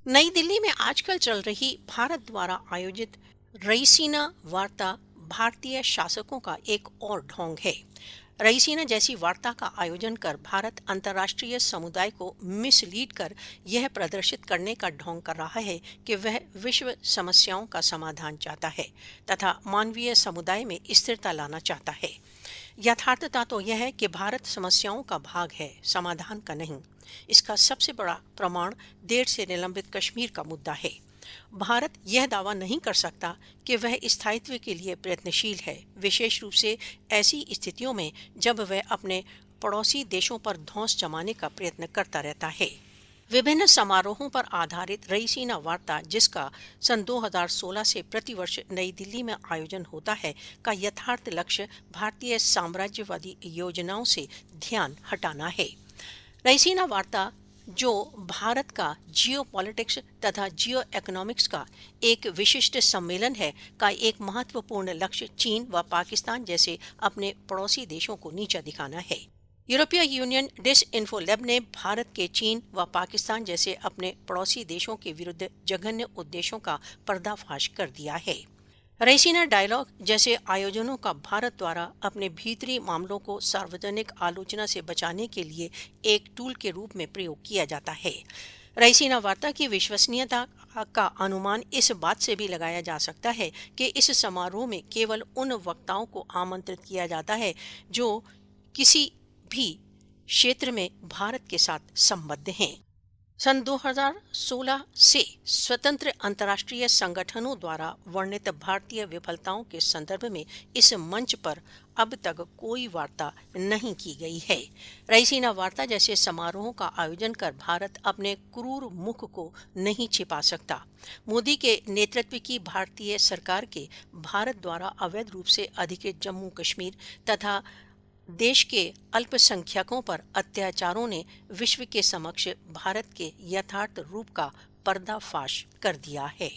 नई दिल्ली में आजकल चल रही भारत द्वारा आयोजित रईसीना वार्ता भारतीय शासकों का एक और ढोंग है। रईसीना जैसी वार्ता का आयोजन कर भारत अंतर्राष्ट्रीय समुदाय को मिसलीड कर यह प्रदर्शित करने का ढोंग कर रहा है कि वह विश्व समस्याओं का समाधान चाहता है तथा मानवीय समुदाय में स्थिरता लाना चाहता है। यथार्थता तो यह है कि भारत समस्याओं का भाग है, समाधान का नहीं। इसका सबसे बड़ा प्रमाण देर से निलंबित कश्मीर का मुद्दा है। भारत यह दावा नहीं कर सकता कि वह स्थायित्व के लिए प्रयत्नशील है, विशेष रूप से ऐसी स्थितियों में जब वह अपने पड़ोसी देशों पर धौंस जमाने का प्रयत्न करता रहता है। विभिन्न समारोहों पर आधारित रईसीना वार्ता, जिसका सन 2016 से प्रतिवर्ष नई दिल्ली में आयोजन होता है, का यथार्थ लक्ष्य भारतीय साम्राज्यवादी योजनाओं से ध्यान हटाना है। रईसीना वार्ता, जो भारत का जियो पॉलिटिक्स तथा जियो इकोनॉमिक्स का एक विशिष्ट सम्मेलन है, का एक महत्वपूर्ण लक्ष्य चीन व पाकिस्तान जैसे अपने पड़ोसी देशों को नीचा दिखाना है। यूरोपीय यूनियन डिसइन्फोलैब ने भारत के चीन व पाकिस्तान जैसे अपने पड़ोसी देशों के विरुद्ध जघन्य उद्देश्यों का पर्दाफाश कर दिया है। रईसीना डायलॉग जैसे आयोजनों का भारत द्वारा अपने भीतरी मामलों को सार्वजनिक आलोचना से बचाने के लिए एक टूल के रूप में प्रयोग किया जाता है। रईसीना वार्ता की विश्वसनीयता का अनुमान इस बात से भी लगाया जा सकता है कि इस समारोह में केवल उन वक्ताओं को आमंत्रित किया जाता है जो किसी भी क्षेत्र में भारत के साथ संबद्ध हैं। सन 2016 से स्वतंत्र अंतर्राष्ट्रीय संगठनों द्वारा वर्णित भारतीय विफलताओं के संदर्भ में इस मंच पर अब तक कोई वार्ता नहीं की गई है। रईसीना वार्ता जैसे समारोहों का आयोजन कर भारत अपने क्रूर मुख को नहीं छिपा सकता। मोदी के नेतृत्व की भारतीय सरकार के भारत द्वारा अवैध रूप से अधिकृत जम्मू कश्मीर तथा देश के अल्पसंख्यकों पर अत्याचारों ने विश्व के समक्ष भारत के यथार्थ रूप का पर्दाफाश कर दिया है।